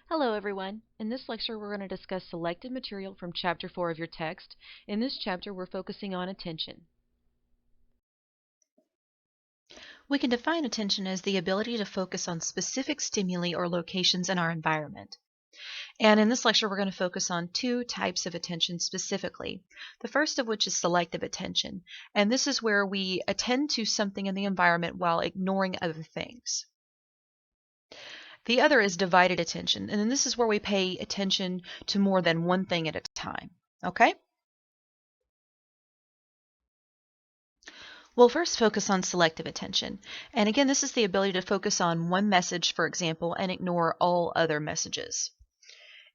Hello everyone. In this lecture we're going to discuss selected material from Chapter 4 of your text. In this chapter we're focusing on attention. We can define attention as the ability to focus on specific stimuli or locations in our environment. And in this lecture we're going to focus on two types of attention specifically. The first of which is selective attention, and this is where we attend to something in the environment while ignoring other things. The other is divided attention, and then this is where we pay attention to more than one thing at a time. Okay? We'll first focus on selective attention. And again, this is the ability to focus on one message, for example, and ignore all other messages.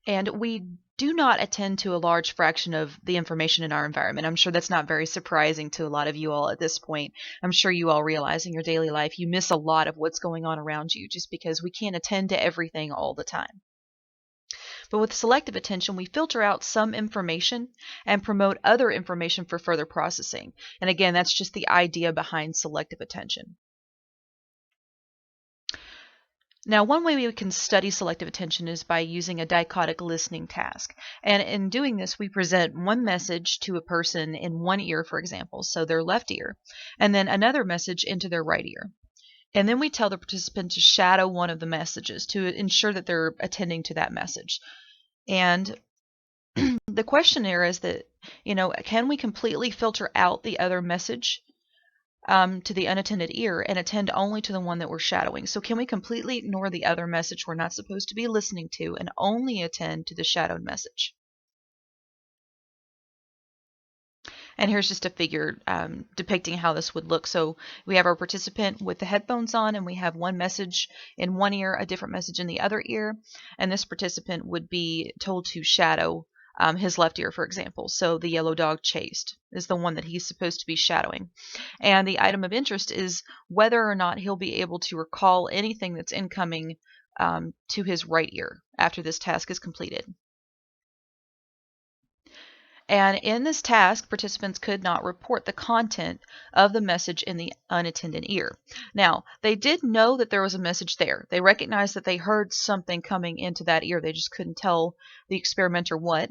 And we do not attend to a large fraction of the information in our environment. I'm sure that's not very surprising to a lot of you all at this point. I'm sure you all realize in your daily life you miss a lot of what's going on around you just because we can't attend to everything all the time. But with selective attention, we filter out some information and promote other information for further processing. And again, that's just the idea behind selective attention. Now, one way we can study selective attention is by using a dichotic listening task. And in doing this, we present one message to a person in one ear, for example, so their left ear, and then another message into their right ear. And then we tell the participant to shadow one of the messages to ensure that they're attending to that message. And the question here is that, can we completely filter out the other message to the unattended ear and attend only to the one that we're shadowing? So can we completely ignore the other message we're not supposed to be listening to and only attend to the shadowed message? And here's just a figure depicting how this would look. So we have our participant with the headphones on, and we have one message in one ear, a different message in the other ear. And this participant would be told to shadow his left ear, for example. So the yellow dog chased is the one that he's supposed to be shadowing. And the item of interest is whether or not he'll be able to recall anything that's incoming to his right ear after this task is completed. And in this task, participants could not report the content of the message in the unattended ear. Now, they did know that there was a message there. They recognized that they heard something coming into that ear. They just couldn't tell the experimenter what.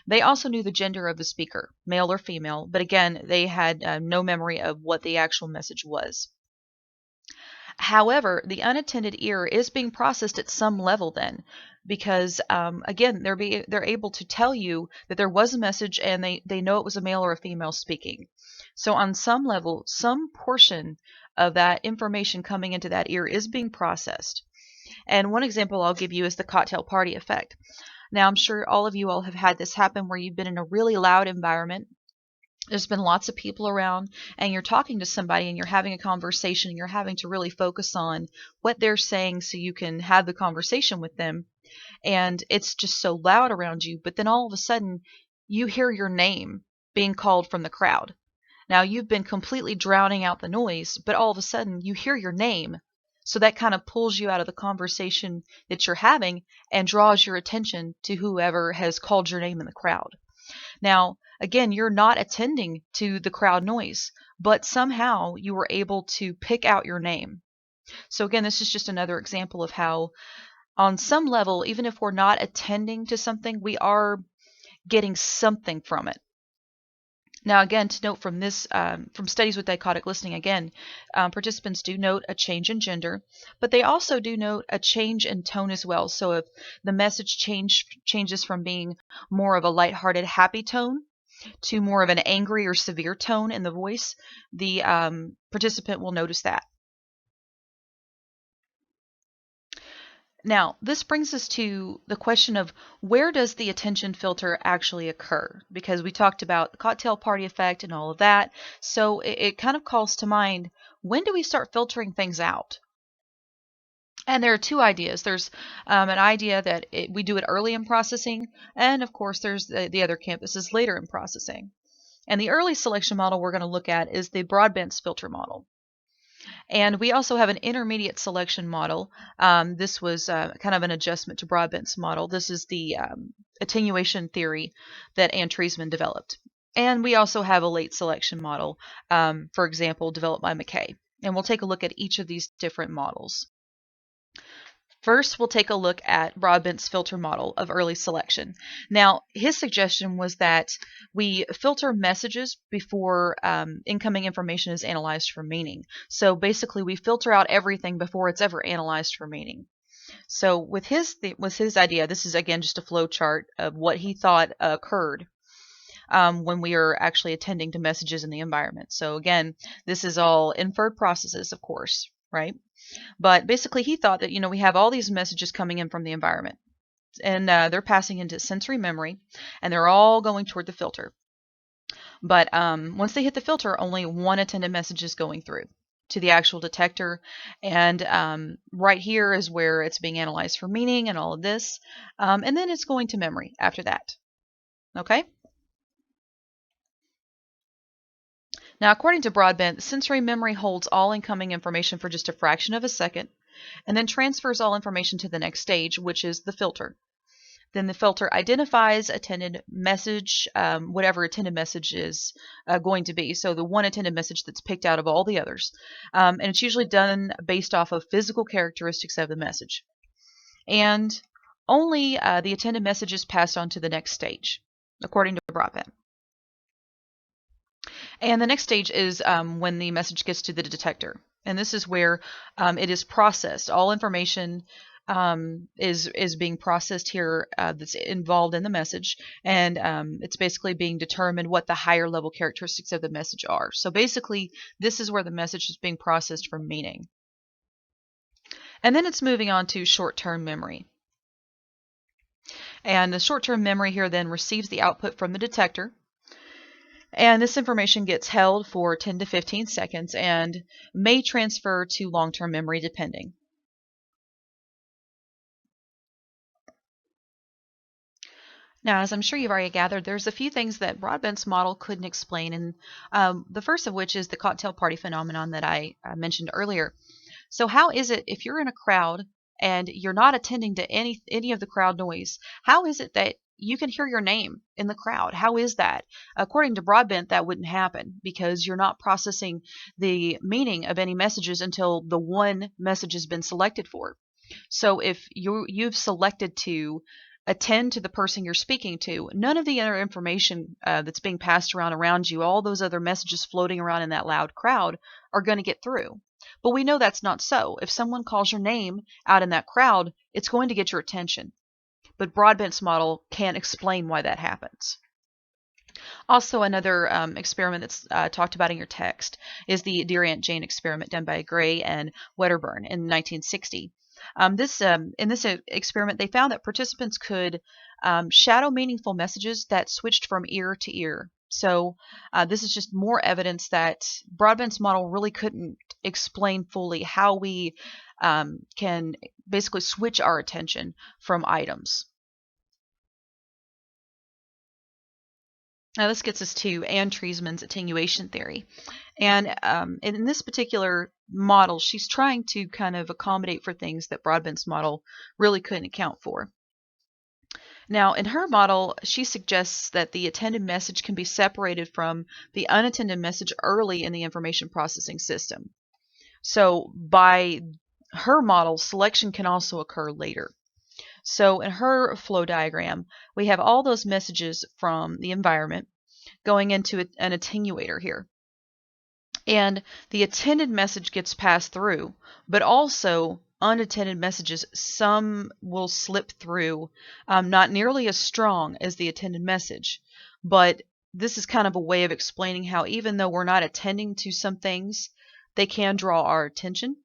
They also knew the gender of the speaker, male or female, but again, they had no memory of what the actual message was. However, the unattended ear is being processed at some level then, because again, they're able to tell you that there was a message and they know it was a male or a female speaking. So on some level, some portion of that information coming into that ear is being processed. And one example I'll give you is the cocktail party effect. Now, I'm sure all of you all have had this happen where you've been in a really loud environment. There's been lots of people around, and you're talking to somebody and you're having a conversation and you're having to really focus on what they're saying so you can have the conversation with them. And it's just so loud around you, but then all of a sudden you hear your name being called from the crowd. Now, you've been completely drowning out the noise, but all of a sudden you hear your name. So that kind of pulls you out of the conversation that you're having and draws your attention to whoever has called your name in the crowd. Now, again, you're not attending to the crowd noise, but somehow you were able to pick out your name. So again, this is just another example of how, on some level, even if we're not attending to something, we are getting something from it. Now, again, to note from this, from studies with dichotic listening, again, participants do note a change in gender, but they also do note a change in tone as well. So if the message changes from being more of a lighthearted, happy tone to more of an angry or severe tone in the voice, the participant will notice that. Now, this brings us to the question of where does the attention filter actually occur? Because we talked about the cocktail party effect and all of that. So it kind of calls to mind, when do we start filtering things out? And there are two ideas. There's an idea that we do it early in processing, and of course there's the other camp. This is later in processing. And the early selection model we're going to look at is the Broadbent filter model. And we also have an intermediate selection model. This was kind of an adjustment to Broadbent's model. This is the attenuation theory that Ann Treisman developed. And we also have a late selection model, for example, developed by McKay. And we'll take a look at each of these different models. First, we'll take a look at Broadbent's filter model of early selection. Now, his suggestion was that we filter messages before incoming information is analyzed for meaning. So basically, we filter out everything before it's ever analyzed for meaning. So with his idea, this is again just a flow chart of what he thought occurred when we are actually attending to messages in the environment. So again, this is all inferred processes, of course, right? But basically, he thought that, we have all these messages coming in from the environment, and they're passing into sensory memory, and they're all going toward the filter. But once they hit the filter, only one attended message is going through to the actual detector. And right here is where it's being analyzed for meaning and all of this. And then it's going to memory after that. Okay? Now, according to Broadbent, sensory memory holds all incoming information for just a fraction of a second, and then transfers all information to the next stage, which is the filter. Then the filter identifies attended message, whatever attended message is going to be. So the one attended message that's picked out of all the others. And it's usually done based off of physical characteristics of the message. And only the attended message is passed on to the next stage, according to Broadbent. And the next stage is when the message gets to the detector. And this is where it is processed. All information is being processed here that's involved in the message. And it's basically being determined what the higher level characteristics of the message are. So basically, this is where the message is being processed for meaning. And then it's moving on to short-term memory. And the short-term memory here then receives the output from the detector. And this information gets held for 10 to 15 seconds and may transfer to long-term memory depending. Now, as I'm sure you've already gathered, there's a few things that Broadbent's model couldn't explain, and the first of which is the cocktail party phenomenon that I mentioned earlier. So how is it, if you're in a crowd and you're not attending to any of the crowd noise, how is it that you can hear your name in the crowd? How is that? According to Broadbent, that wouldn't happen because you're not processing the meaning of any messages until the one message has been selected for. So if you've selected to attend to the person you're speaking to, none of the other information that's being passed around you, all those other messages floating around in that loud crowd, are going to get through. But we know that's not so. If someone calls your name out in that crowd, it's going to get your attention. But Broadbent's model can't explain why that happens. Also, another experiment that's talked about in your text is the Dear Aunt Jane experiment done by Gray and Wedderburn in 1960. In this experiment, they found that participants could shadow meaningful messages that switched from ear to ear. So this is just more evidence that Broadbent's model really couldn't explain fully how we can basically switch our attention from items. Now this gets us to Anne Treisman's attenuation theory. And in this particular model, she's trying to kind of accommodate for things that Broadbent's model really couldn't account for. Now, in her model, she suggests that the attended message can be separated from the unattended message early in the information processing system. So by her model, selection can also occur later. So in her flow diagram, we have all those messages from the environment going into an attenuator here. And the attended message gets passed through, but also unattended messages, some will slip through, not nearly as strong as the attended message. But this is kind of a way of explaining how even though we're not attending to some things, they can draw our attention.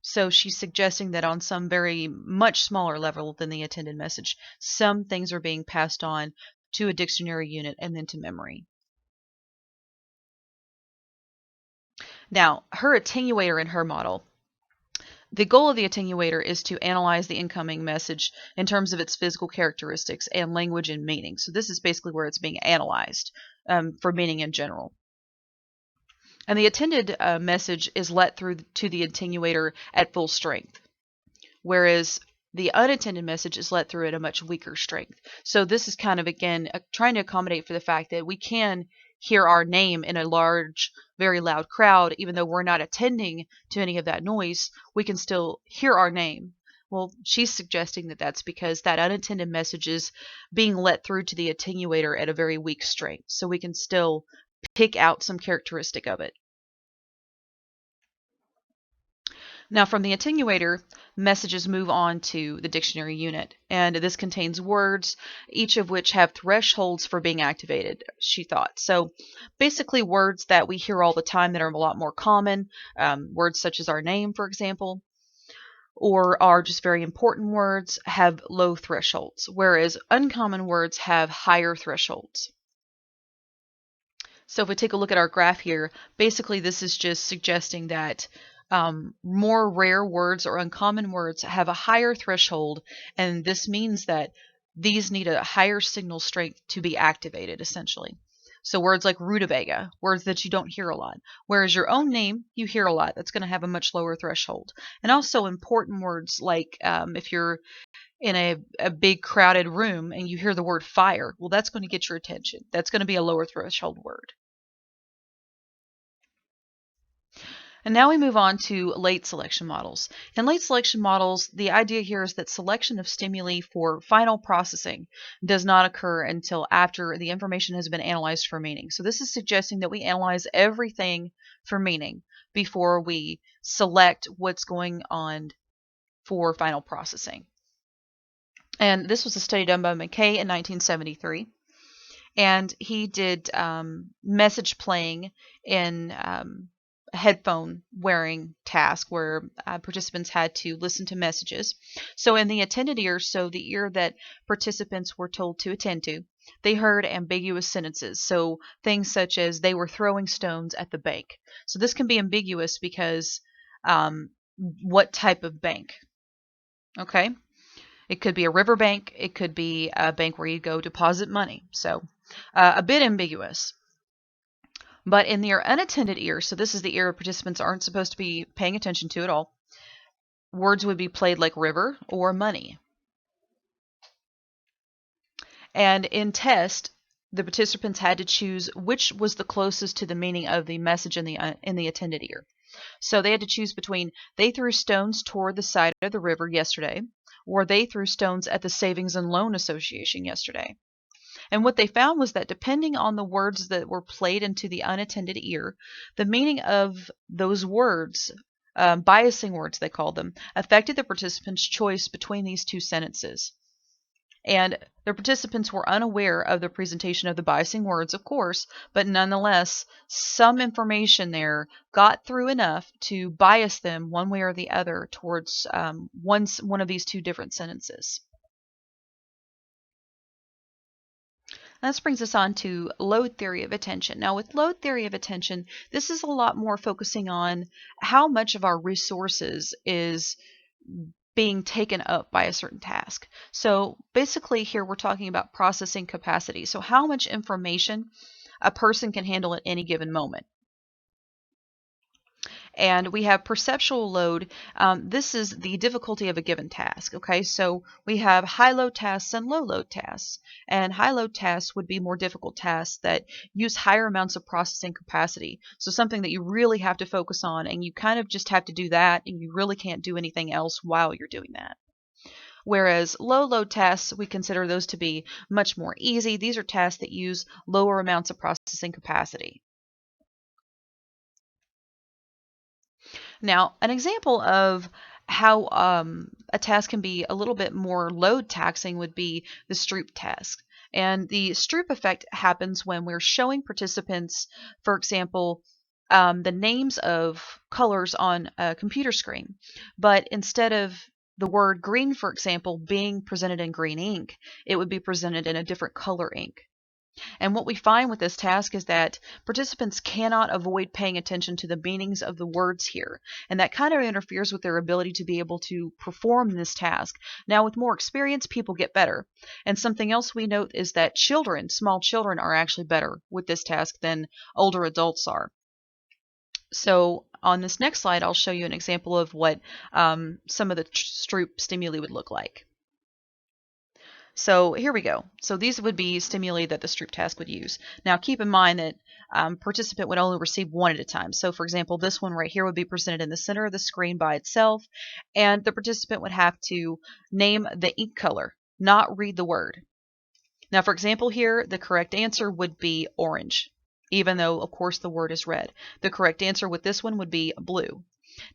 So she's suggesting that on some very much smaller level than the attended message, some things are being passed on to a dictionary unit and then to memory. Now, her attenuator in her model, the goal of the attenuator is to analyze the incoming message in terms of its physical characteristics and language and meaning. So this is basically where it's being analyzed for meaning in general. And the attended message is let through to the attenuator at full strength, whereas the unattended message is let through at a much weaker strength. So this is kind of, again, trying to accommodate for the fact that we can hear our name in a large, very loud crowd. Even though we're not attending to any of that noise, we can still hear our name. Well, she's suggesting that that's because that unintended message is being let through to the attenuator at a very weak strength, so we can still pick out some characteristic of it. Now, from the attenuator, messages move on to the dictionary unit, and this contains words, each of which have thresholds for being activated, she thought. So basically words that we hear all the time that are a lot more common, words such as our name, for example, or are just very important words, have low thresholds, whereas uncommon words have higher thresholds. So if we take a look at our graph here, basically this is just suggesting that more rare words or uncommon words have a higher threshold, and this means that these need a higher signal strength to be activated, essentially. So words like rutabaga, words that you don't hear a lot, whereas your own name, you hear a lot. That's going to have a much lower threshold. And also important words like if you're in a big crowded room and you hear the word fire, well, that's going to get your attention. That's going to be a lower threshold word. And now we move on to late selection models. In late selection models, the idea here is that selection of stimuli for final processing does not occur until after the information has been analyzed for meaning. So this is suggesting that we analyze everything for meaning before we select what's going on for final processing. And this was a study done by McKay in 1973. And he did message playing in a headphone wearing task where participants had to listen to messages. So in the attended ear, so the ear that participants were told to attend to, they heard ambiguous sentences. So things such as they were throwing stones at the bank. So this can be ambiguous because what type of bank? Okay. It could be a river bank. It could be a bank where you go deposit money. So a bit ambiguous. But in their unattended ear, so this is the ear participants aren't supposed to be paying attention to at all, words would be played like river or money. And in test, the participants had to choose which was the closest to the meaning of the message in the attended ear. So they had to choose between they threw stones toward the side of the river yesterday, or they threw stones at the Savings and Loan Association yesterday. And what they found was that depending on the words that were played into the unattended ear, the meaning of those words, biasing words they called them, affected the participants' choice between these two sentences. And the participants were unaware of the presentation of the biasing words, of course, but nonetheless, some information there got through enough to bias them one way or the other towards one of these two different sentences. This brings us on to load theory of attention. Now, with load theory of attention, this is a lot more focusing on how much of our resources is being taken up by a certain task. So basically here we're talking about processing capacity. So how much information a person can handle at any given moment. And we have perceptual load. This is the difficulty of a given task. Okay, so we have high load tasks and low load tasks. And high load tasks would be more difficult tasks that use higher amounts of processing capacity. So something that you really have to focus on, and you kind of just have to do that, and you really can't do anything else while you're doing that. Whereas low load tasks, we consider those to be much more easy. These are tasks that use lower amounts of processing capacity. Now, an example of how a task can be a little bit more load taxing would be the Stroop task. And the Stroop effect happens when we're showing participants, for example, the names of colors on a computer screen. But instead of the word green, for example, being presented in green ink, it would be presented in a different color ink. And what we find with this task is that participants cannot avoid paying attention to the meanings of the words here. And that kind of interferes with their ability to be able to perform this task. Now, with more experience, people get better. And something else we note is that children, small children, are actually better with this task than older adults are. So on this next slide, I'll show you an example of what some of the Stroop stimuli would look like. So here we go. So these would be stimuli that the Stroop task would use. Now keep in mind that participant would only receive one at a time. So for example, this one right here would be presented in the center of the screen by itself, and the participant would have to name the ink color, not read the word. Now for example here, the correct answer would be orange, even though of course the word is red. The correct answer with this one would be blue.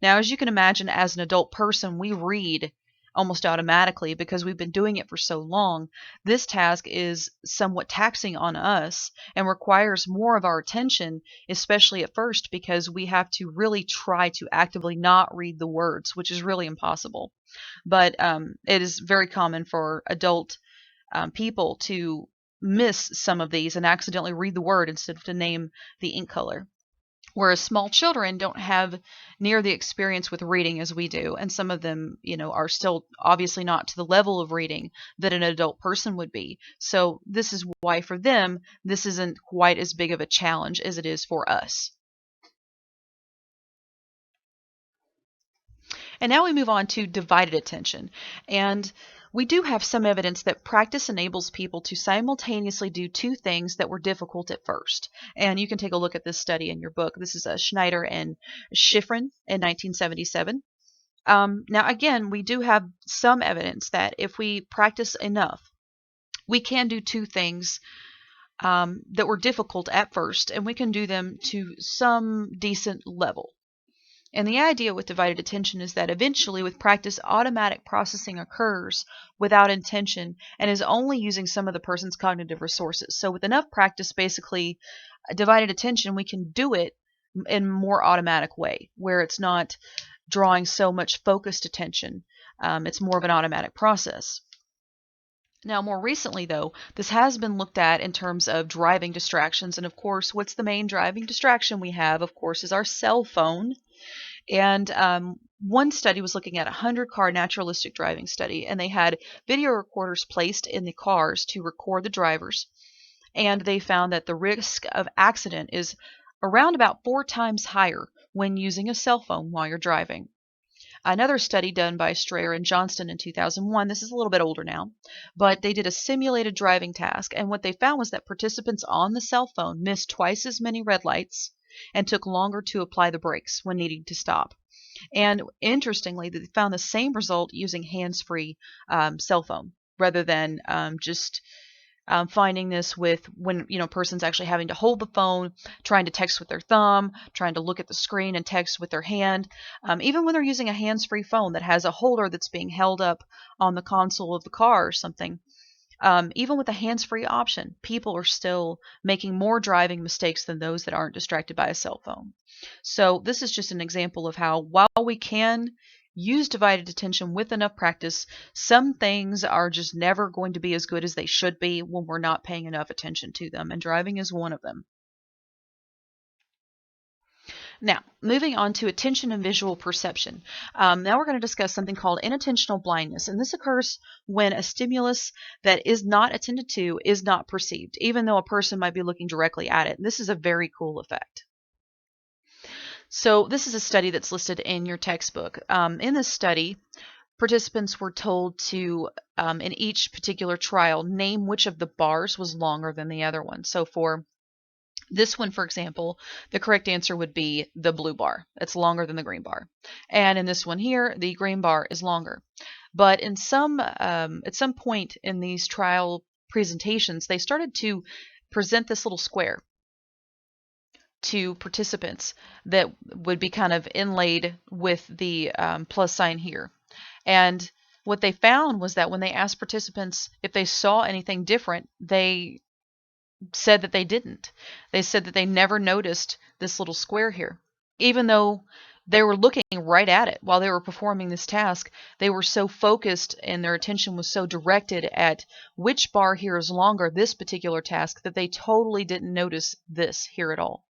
Now, as you can imagine, as an adult person, we read almost automatically because we've been doing it for so long. This task is somewhat taxing on us and requires more of our attention, especially at first, because we have to really try to actively not read the words, which is really impossible. But it is very common for adult people to miss some of these and accidentally read the word instead of to name the ink color. Whereas small children don't have near the experience with reading as we do, and some of them, are still obviously not to the level of reading that an adult person would be. So this is why for them, this isn't quite as big of a challenge as it is for us. And now we move on to divided attention. And we do have some evidence that practice enables people to simultaneously do two things that were difficult at first. And you can take a look at this study in your book. This is Schneider and Schifrin in 1977. Now, again, we do have some evidence that if we practice enough, we can do two things that were difficult at first, and we can do them to some decent level. And the idea with divided attention is that eventually, with practice, automatic processing occurs without intention and is only using some of the person's cognitive resources. So with enough practice, basically, divided attention, we can do it in a more automatic way, where it's not drawing so much focused attention. It's more of an automatic process. Now, more recently, though, this has been looked at in terms of driving distractions. And of course, what's the main driving distraction we have, of course, is our cell phone. And one study was looking at a 100-car naturalistic driving study, and they had video recorders placed in the cars to record the drivers. And they found that the risk of accident is around about 4 times higher when using a cell phone while you're driving. Another study done by Strayer and Johnston in 2001, this is a little bit older now, but they did a simulated driving task, and what they found was that participants on the cell phone missed twice as many red lights and took longer to apply the brakes when needing to stop. And interestingly, they found the same result using hands-free cell phone rather than just finding this with when a person's actually having to hold the phone, trying to text with their thumb, trying to look at the screen and text with their hand. Even when they're using a hands-free phone that has a holder that's being held up on the console of the car or something. Even with a hands-free option, people are still making more driving mistakes than those that aren't distracted by a cell phone. So this is just an example of how, while we can use divided attention with enough practice, some things are just never going to be as good as they should be when we're not paying enough attention to them, and driving is one of them. Now, moving on to attention and visual perception. Now we're going to discuss something called inattentional blindness, and this occurs when a stimulus that is not attended to is not perceived, even though a person might be looking directly at it. And this is a very cool effect. So this is a study that's listed in your textbook. In this study, participants were told to, in each particular trial, name which of the bars was longer than the other one. So for this one, for example, the correct answer would be the blue bar. It's longer than the green bar. And in this one here, the green bar is longer. But in at some point in these trial presentations, they started to present this little square to participants that would be kind of inlaid with the plus sign here. And what they found was that when they asked participants if they saw anything different, they said that they didn't. They said that they never noticed this little square here. Even though they were looking right at it while they were performing this task, they were so focused and their attention was so directed at which bar here is longer, this particular task, that they totally didn't notice this here at all.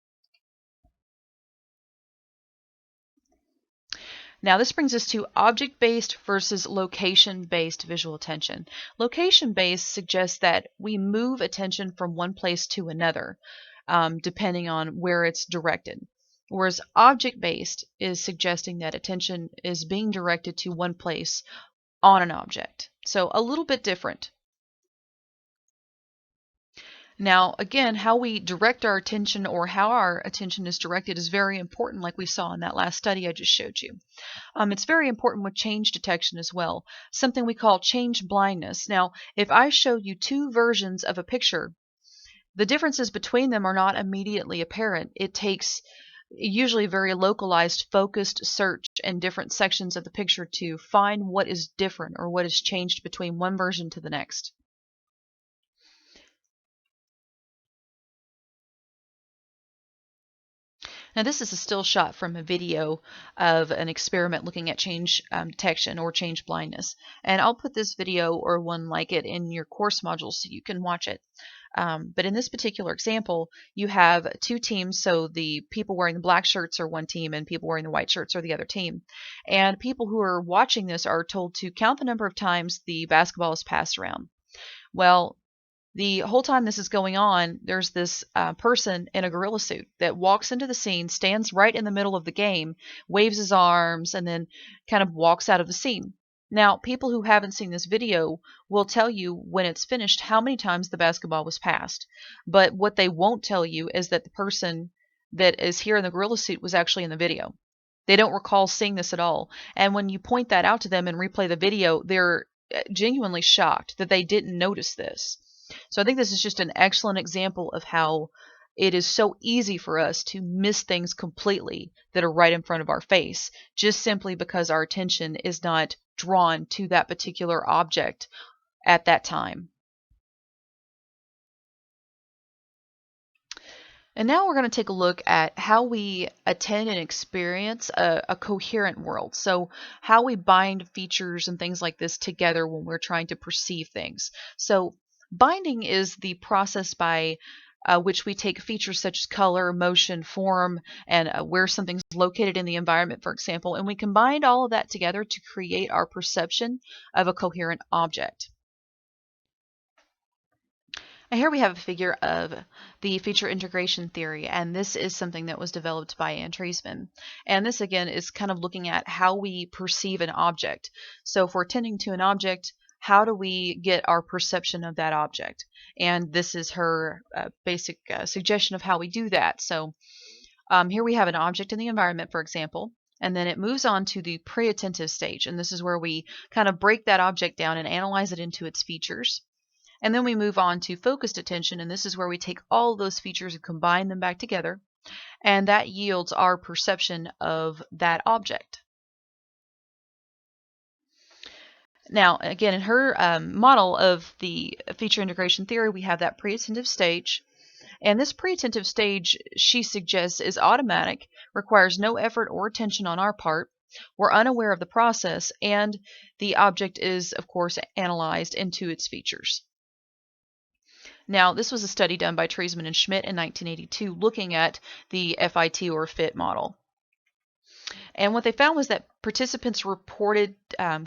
Now this brings us to object-based versus location-based visual attention. Location-based suggests that we move attention from one place to another, depending on where it's directed. Whereas object-based is suggesting that attention is being directed to one place on an object. So a little bit different. Now, again, how we direct our attention or how our attention is directed is very important, like we saw in that last study I just showed you. It's very important with change detection as well, something we call change blindness. Now, if I show you two versions of a picture, the differences between them are not immediately apparent. It takes usually very localized, focused search in different sections of the picture to find what is different or what has changed between one version to the next. Now, this is a still shot from a video of an experiment looking at change detection or change blindness. And I'll put this video or one like it in your course modules so you can watch it. But in this particular example, you have two teams. So the people wearing the black shirts are one team and people wearing the white shirts are the other team. And people who are watching this are told to count the number of times the basketball is passed around. Well, the whole time this is going on, there's this person in a gorilla suit that walks into the scene, stands right in the middle of the game, waves his arms, and then kind of walks out of the scene. Now, people who haven't seen this video will tell you when it's finished how many times the basketball was passed. But what they won't tell you is that the person that is here in the gorilla suit was actually in the video. They don't recall seeing this at all. And when you point that out to them and replay the video, they're genuinely shocked that they didn't notice this. So I think this is just an excellent example of how it is so easy for us to miss things completely that are right in front of our face, just simply because our attention is not drawn to that particular object at that time. And now we're going to take a look at how we attend and experience a coherent world. So how we bind features and things like this together when we're trying to perceive things. So binding is the process by which we take features such as color, motion, form, and where something's located in the environment, for example, and we combine all of that together to create our perception of a coherent object. And here we have a figure of the feature integration theory, and this is something that was developed by Ann Treisman. And this, again, is kind of looking at how we perceive an object. So if we're attending to an object, how do we get our perception of that object? And this is her basic suggestion of how we do that. So here we have an object in the environment, for example, and then it moves on to the pre-attentive stage. And this is where we kind of break that object down and analyze it into its features. And then we move on to focused attention, and this is where we take all those features and combine them back together, and that yields our perception of that object. Now, again, in her model of the feature integration theory, we have that pre-attentive stage, and this pre-attentive stage, she suggests, is automatic, requires no effort or attention on our part. We're unaware of the process, and the object is, of course, analyzed into its features. Now, this was a study done by Treisman and Schmidt in 1982 looking at the FIT or FIT model. And what they found was that participants reported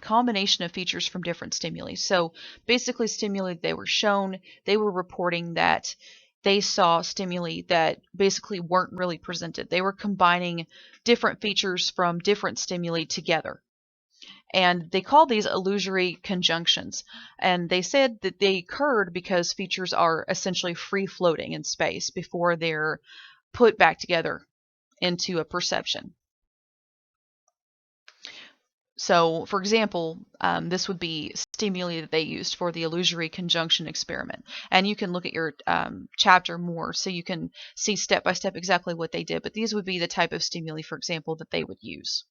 combination of features from different stimuli. So basically stimuli they were shown, they were reporting that they saw stimuli that basically weren't really presented. They were combining different features from different stimuli together. And they called these illusory conjunctions. And they said that they occurred because features are essentially free floating in space before they're put back together into a perception. So, for example, this would be stimuli that they used for the illusory conjunction experiment. And you can look at your chapter more so you can see step by step exactly what they did. But these would be the type of stimuli, for example, that they would use.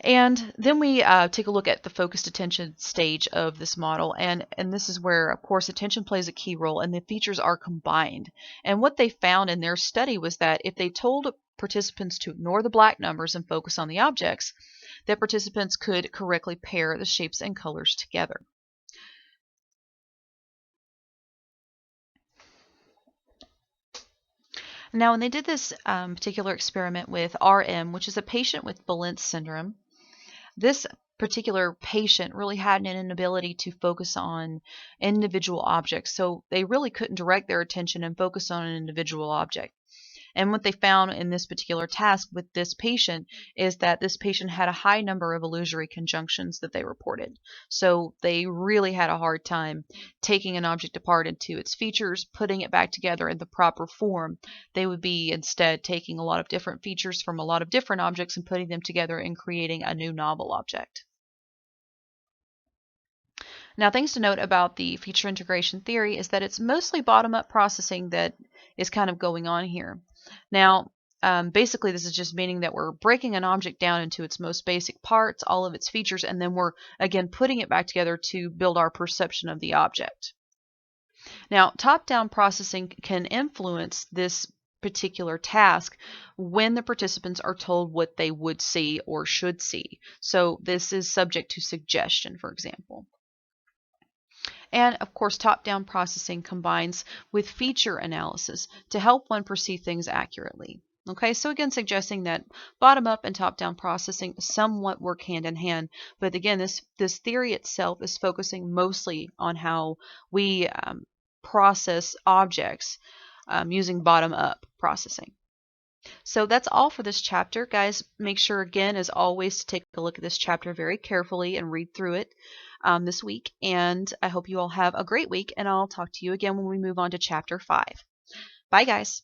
And then we take a look at the focused attention stage of this model, and this is where, of course, attention plays a key role, and the features are combined. And what they found in their study was that if they told participants to ignore the black numbers and focus on the objects, that participants could correctly pair the shapes and colors together. Now, when they did this particular experiment with RM, which is a patient with Balint syndrome, this particular patient really had an inability to focus on individual objects, so they really couldn't direct their attention and focus on an individual object. And what they found in this particular task with this patient is that this patient had a high number of illusory conjunctions that they reported. So they really had a hard time taking an object apart into its features, putting it back together in the proper form. They would be instead taking a lot of different features from a lot of different objects and putting them together and creating a new novel object. Now, things to note about the feature integration theory is that it's mostly bottom-up processing that is kind of going on here. Now, basically, this is just meaning that we're breaking an object down into its most basic parts, all of its features, and then we're, again, putting it back together to build our perception of the object. Now, top-down processing can influence this particular task when the participants are told what they would see or should see. So this is subject to suggestion, for example. And of course, top-down processing combines with feature analysis to help one perceive things accurately. Okay, so again, suggesting that bottom-up and top-down processing somewhat work hand in hand. But again, this theory itself is focusing mostly on how we process objects using bottom-up processing. So that's all for this chapter. Guys, make sure again, as always, to take a look at this chapter very carefully and read through it this week. And I hope you all have a great week, and I'll talk to you again when we move on to chapter 5. Bye, guys.